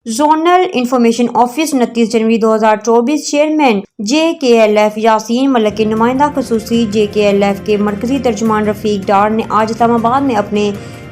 Zonal information office 29 جنوری 2024 chairman JKLF Yasin Malik کے نمائندہ خصوصی JKLF کے مرکزی ترجمان رفیق ڈار نے آج اسلام آباد میں اپنے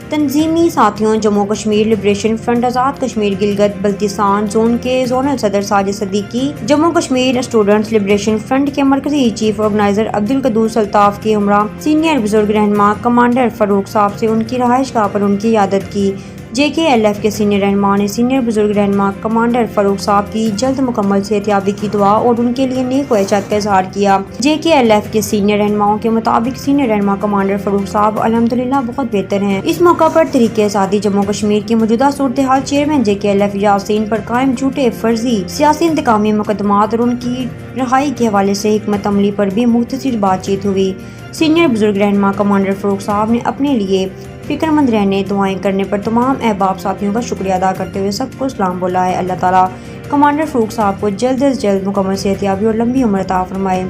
تنظیمی ساتھیوں Jammu Kashmir liberation front Azad Kashmir Gilgit Baltistan zone کے زونل صدر Sajid Siddiqui, Jammu Kashmir students liberation front کے مرکزی چیف آرگنائزر عبدالقدوس الطاف کے ہمراہ سینئر بزرگ رہنما کمانڈر فاروق صاحب سے ان کی رہائش گاہ پر ان کی عیادت کی۔ JKLF کے سینئر رہنما نے سینئر بزرگ رہنما کمانڈر فاروق صاحب کی جلد مکمل صحت یابی کی دعا اور ان کے لیے نیک خواہشات کا اظہار کیا۔ JKLF کے سینئر رہنماؤں کے مطابق سینئر رہنما کمانڈر فاروق صاحب الحمدللہ بہت بہتر ہیں۔ اس موقع پر طریقہ سازی جموں کشمیر کی موجودہ صورتحال، چیئرمین JKLF یاسین پر قائم جھوٹے فرضی سیاسی انتقامی مقدمات اور ان کی رہائی کے حوالے سے حکمت عملی پر بھی مختصر بات چیت ہوئی۔ سینئر بزرگ رہنما کمانڈر فاروق صاحب نے اپنے لیے فکر مند رہنے، دعائیں کرنے پر تمام احباب ساتھیوں کا شکریہ ادا کرتے ہوئے سب کو سلام بولا ہے۔ اللہ تعالیٰ کمانڈر فاروق صاحب کو جلد از جلد مکمل صحت یابی اور لمبی عمر عطا فرمائے۔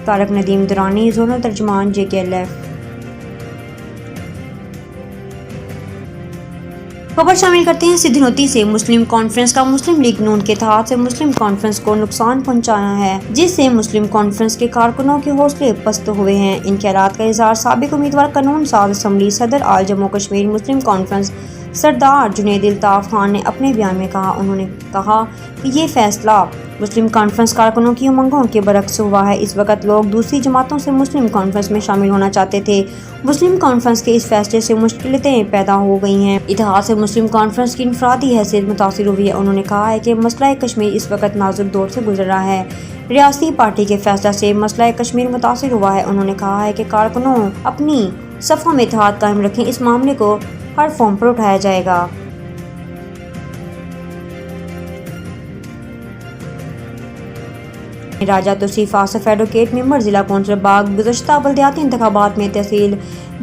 طارق ندیم درانی، زونل ترجمان JKLF۔ خبر شامل کرتے ہیں سدھنوتی سے۔ مسلم کانفرنس کا مسلم لیگ نون کے اتحاد سے مسلم کانفرنس کو نقصان پہنچانا ہے، جس سے مسلم کانفرنس کے کارکنوں کے حوصلے پست ہوئے ہیں۔ ان خیالات کا اظہار سابق امیدوار قانون ساز اسمبلی صدر آل جموں کشمیر مسلم کانفرنس سردار جنید الطاف خان نے اپنے بیان میں کہا۔ انہوں نے کہا کہ یہ فیصلہ مسلم کانفرنس کارکنوں کی امنگوں کے برعکس ہوا ہے۔ اس وقت لوگ دوسری جماعتوں سے مسلم کانفرنس میں شامل ہونا چاہتے تھے۔ مسلم کانفرنس کے اس فیصلے سے مشکلتیں پیدا ہو گئی ہیں۔ اتحاد سے مسلم کانفرنس کی انفرادی حیثیت متاثر ہوئی ہے۔ انہوں نے کہا ہے کہ مسئلہ کشمیر اس وقت نازک دور سے گزر رہا ہے۔ ریاستی پارٹی کے فیصلہ سے مسئلہ کشمیر متاثر ہوا ہے۔ انہوں نے کہا ہے کہ کارکنوں اپنی صفوں میں اتحاد قائم رکھیں، اس معاملے کو ہر فارم پر اٹھایا جائے گا۔ راجہ توصیف آصف ایڈوکیٹ ممبر ضلع کونسل باغ گزشتہ بلدیاتی انتخابات میں تحصیل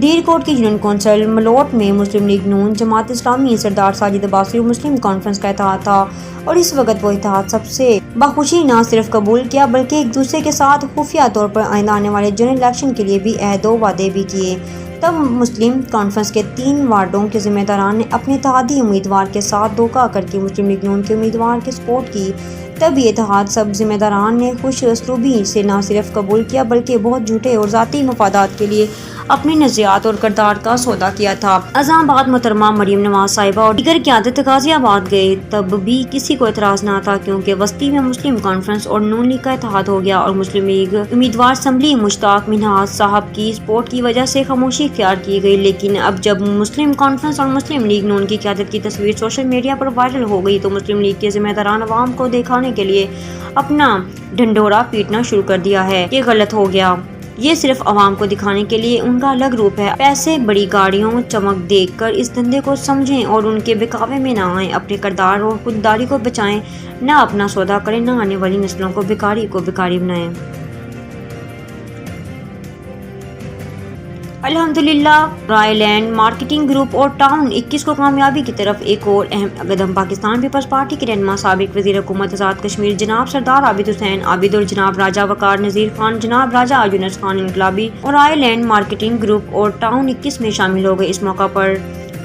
دیر کوٹ کی یونین کونسل ملوٹ میں مسلم لیگ نون، جماعت اسلامی، سردار ساجد عباسی اور مسلم کانفرنس کا اتحاد تھا، اور اس وقت وہ اتحاد سب سے بخوشی نہ صرف قبول کیا بلکہ ایک دوسرے کے ساتھ خفیہ طور پر آئندہ آنے والے جنرل الیکشن کے لیے بھی عہد و وعدے بھی کیے۔ تب مسلم کانفرنس کے 3 وارڈوں کے ذمہ داران نے اپنے اتحادی امیدوار کے ساتھ دھوکہ کر کے مسلم لیگ نون کے امیدوار کی سپورٹ کی۔ تب یہ اتحاد سب ذمہ داران نے خوش اسلوبی سے نہ صرف قبول کیا بلکہ بہت جھوٹے اور ذاتی مفادات کے لیے اپنی نظریات اور کردار کا سودا کیا تھا۔ اذان بعد محترمہ مریم نواز صاحبہ اور دیگر قیادت غازی آباد گئے، تب بھی کسی کو اعتراض نہ تھا، کیونکہ وسطی میں مسلم کانفرنس اور نون لیگ کا اتحاد ہو گیا اور مسلم لیگ امیدوار اسمبلی مشتاق منہاج صاحب کی سپورٹ کی وجہ سے خاموشی اختیار کی گئی۔ لیکن اب جب مسلم کانفرنس اور مسلم لیگ نون کی قیادت کی تصویر سوشل میڈیا پر وائرل ہو گئی تو مسلم لیگ کے ذمہ داران عوام کو دکھانے کے لیے اپنا ڈھنڈورا پیٹنا شروع کر دیا ہے۔ یہ غلط ہو گیا۔ یہ صرف عوام کو دکھانے کے لیے ان کا الگ روپ ہے۔ پیسے، بڑی گاڑیوں، چمک دیکھ کر اس دھندے کو سمجھیں اور ان کے بہکاوے میں نہ آئیں۔ اپنے کردار اور خودداری کو بچائیں، نہ اپنا سودا کریں، نہ آنے والی نسلوں کو بیکاری بنائیں۔ الحمدللہ رائے لینڈ مارکیٹنگ گروپ اور ٹاؤن 21 کو کامیابی کی طرف ایک اور اہم قدم۔ پاکستان پیپلز پارٹی کے رہنما سابق وزیر حکومت آزاد کشمیر جناب سردار عابد حسین عابد اور جناب راجہ وقار نذیر خان، جناب راجہ یونس خان انقلابی اور رائے لینڈ مارکیٹنگ گروپ اور ٹاؤن 21 میں شامل ہو گئے۔ اس موقع پر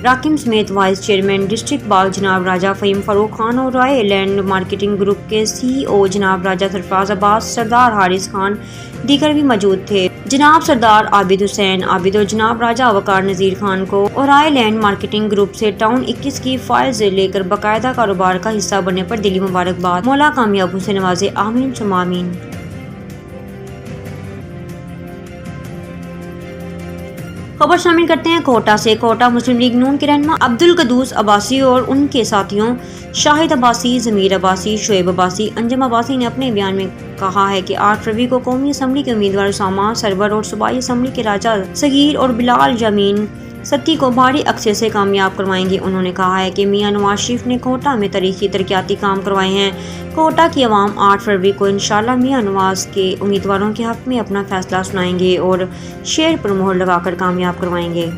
راکم سمیت وائس چیئرمین ڈسٹرکٹ باغ جناب راجہ فہیم فاروق خان اور رائے لینڈ مارکیٹنگ گروپ کے CEO جناب راجہ سرفراز عباس، سردار حارث خان دیگر بھی موجود تھے۔ جناب سردار عابد حسین عابد اور جناب راجہ وقار نذیر خان کو اور رائے لینڈ مارکیٹنگ گروپ سے ٹاؤن 21 کی فائلز لے کر باقاعدہ کاروبار کا حصہ بننے پر دلی مبارکباد۔ مولا کامیابوں سے نوازے، آمین ثم آمین۔ خبر شامل کرتے ہیں کوٹا سے۔ کوٹا مسلم لیگ نون کے رہنما عبدالقدوس عباسی اور ان کے ساتھیوں شاہد عباسی، ضمیر عباسی، شعیب عباسی، انجم عباسی نے اپنے بیان میں کہا ہے کہ 8 فروری کو قومی اسمبلی کے امیدوار اسامہ سرور اور صوبائی اسمبلی کے راجہ صغیر اور بلال یامین ستی کو بھاری عکسے سے کامیاب کروائیں گے۔ انہوں نے کہا ہے کہ میاں نواز شریف نے کوٹا میں تاریخی ترقیاتی کام کروائے ہیں۔ کوٹا کی عوام 8 فروری کو انشاءاللہ میاں نواز کے امیدواروں کے حق میں اپنا فیصلہ سنائیں گے اور شیر پر مہر لگا کر کامیاب کروائیں گے۔